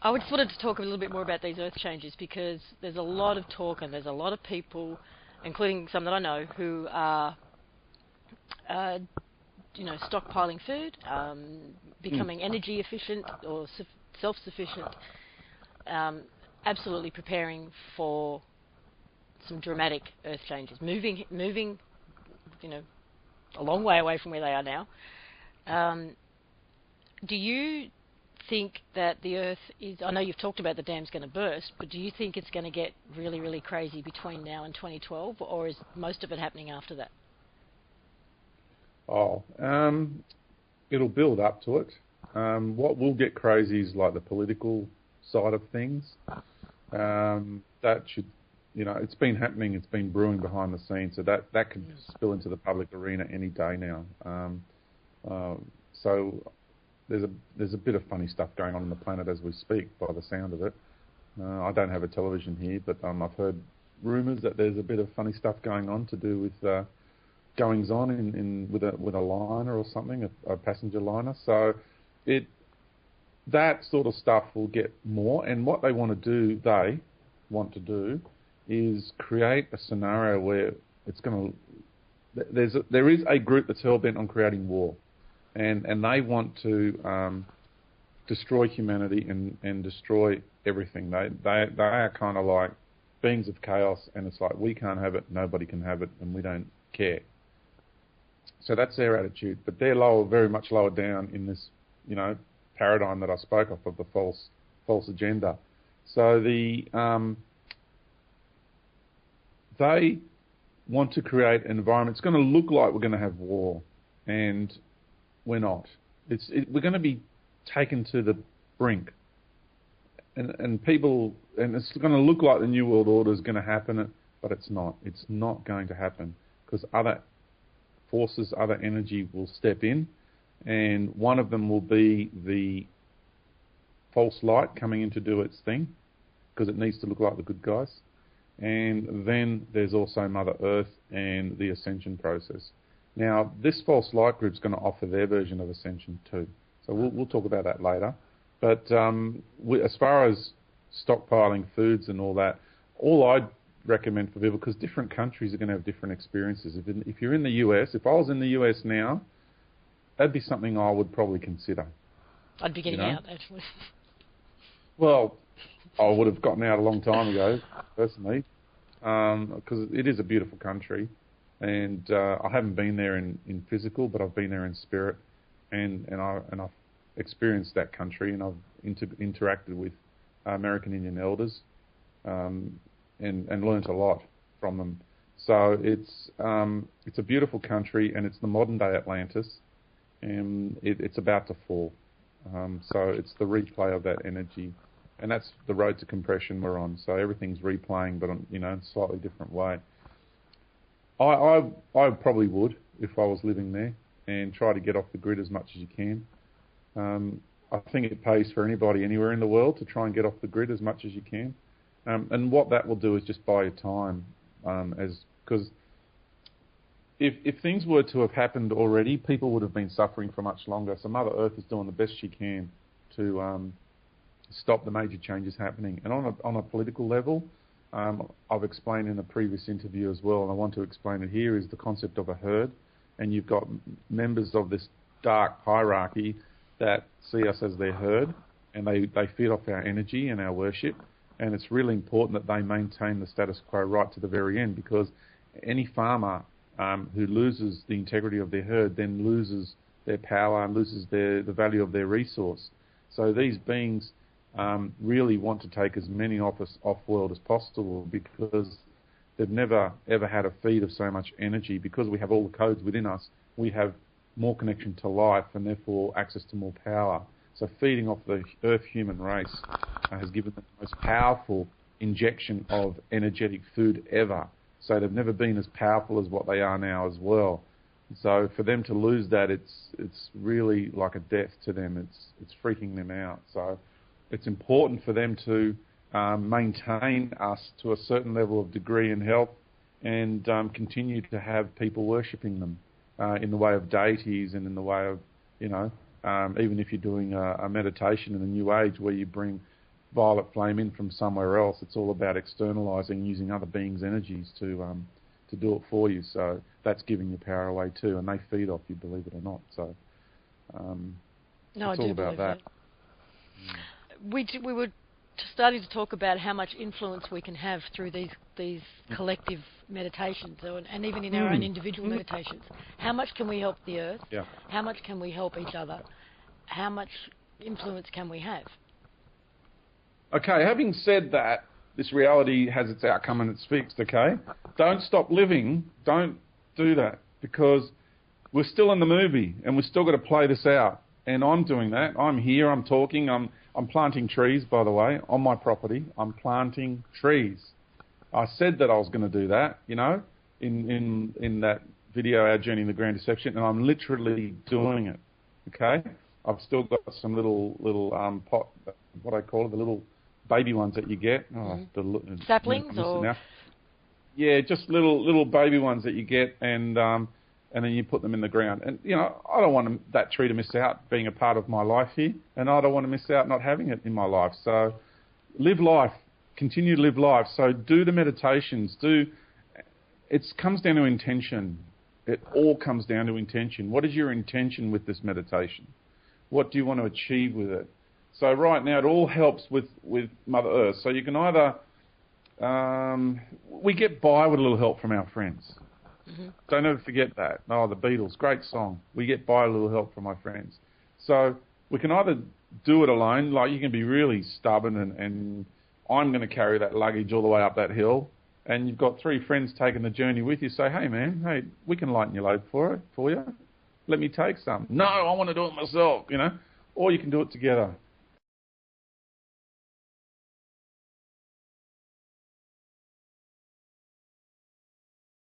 I just wanted to talk a little bit more about these earth changes because there's a lot of talk and there's a lot of people, including some that I know, who are, stockpiling food, becoming energy efficient or self-sufficient, absolutely preparing for some dramatic earth changes, moving, a long way away from where they are now. Do you think that the Earth is... I know you've talked about the dam's going to burst, but do you think it's going to get really, really crazy between now and 2012, or is most of it happening after that? It'll build up to it. What will get crazy is like the political side of things. That should... it's been happening, it's been brewing behind the scenes, so that could spill into the public arena any day now. So there's a bit of funny stuff going on the planet as we speak, by the sound of it. I don't have a television here, but I've heard rumours that there's a bit of funny stuff going on to do with goings on with a liner or something, a passenger liner. So that sort of stuff will get more, and what they want to do is create a scenario where it's going to... There is a group that's hell-bent on creating war, and they want to destroy humanity and destroy everything. They are kind of like beings of chaos, and it's like, we can't have it, nobody can have it, and we don't care. So that's their attitude, but they're very much lower down in this, paradigm that I spoke of the false agenda. So they want to create an environment. It's going to look like we're going to have war, and we're not. We're going to be taken to the brink, and it's going to look like the New World Order is going to happen, but it's not. It's not going to happen because other forces, other energy will step in, and one of them will be the false light coming in to do its thing because it needs to look like the good guys. And then there's also Mother Earth and the ascension process. Now, this false light group's going to offer their version of ascension too. So we'll talk about that later. But as far as stockpiling foods and all that, all I'd recommend for people, because different countries are going to have different experiences. If you're in the US, if I was in the US now, that'd be something I would probably consider. I'd be getting out, actually. Well, I would have gotten out a long time ago, personally, because it is a beautiful country, and I haven't been there in physical, but I've been there in spirit, and I've experienced that country, and I've interacted with American Indian elders, and learnt a lot from them. So it's a beautiful country, and it's the modern day Atlantis, and it's about to fall. So it's the replay of that energy. And that's the road to compression we're on. So everything's replaying, but in a slightly different way. I probably would, if I was living there, and try to get off the grid as much as you can. I think it pays for anybody anywhere in the world to try and get off the grid as much as you can. And what that will do is just buy you time, because if things were to have happened already, people would have been suffering for much longer. So Mother Earth is doing the best she can to stop the major changes happening. And on a political level, I've explained in a previous interview as well, and I want to explain it here, is the concept of a herd. And you've got members of this dark hierarchy that see us as their herd, and they feed off our energy and our worship. And it's really important that they maintain the status quo right to the very end, because any farmer who loses the integrity of their herd then loses their power and loses the value of their resource. So these beings really want to take as many off-world as possible, because they've never ever had a feed of so much energy. Because we have all the codes within us, we have more connection to life and therefore access to more power. So feeding off the Earth human race has given them the most powerful injection of energetic food ever. So they've never been as powerful as what they are now as well. So for them to lose that, it's really like a death to them. It's freaking them out. So it's important for them to maintain us to a certain level of degree and health, and continue to have people worshipping them in the way of deities, and in the way of, even if you're doing a meditation in the New Age where you bring violet flame in from somewhere else. It's all about externalising, using other beings' energies to do it for you. So that's giving your power away too, and they feed off you, believe it or not. So no, it's I all do about believe that. We were starting to talk about how much influence we can have through these collective meditations, and even in our own individual meditations. How much can we help the earth? Yeah. How much can we help each other? How much influence can we have? Okay, having said that, this reality has its outcome and it's fixed, okay? Don't stop living. Don't do that, because we're still in the movie and we've still got to play this out. And I'm doing that. I'm here, I'm talking, I'm planting trees, by the way, on my property. I'm planting trees. I said that I was going to do that, you know, in that video, Our Journey in the Grand Deception, and I'm literally doing it, okay? I've still got some little pot, what I call it, the little baby ones that you get. Saplings or? Now. Yeah, just little baby ones that you get, and then you put them in the ground. And, you know, I don't want that tree to miss out being a part of my life here, and I don't want to miss out not having it in my life. So live life, continue to live life. So do the meditations. It comes down to intention. It all comes down to intention. What is your intention with this meditation? What do you want to achieve with it? So right now it all helps with Mother Earth. So you can either... we get by with a little help from our friends. Mm-hmm. Don't ever forget that. Oh, the Beatles, great song. We get by with a little help from my friends. So we can either do it alone, like you can be really stubborn and I'm going to carry that luggage all the way up that hill, and you've got 3 friends taking the journey with you. Say, hey man, we can lighten your load for you. Let me take some. No, I want to do it myself, you know. Or you can do it together.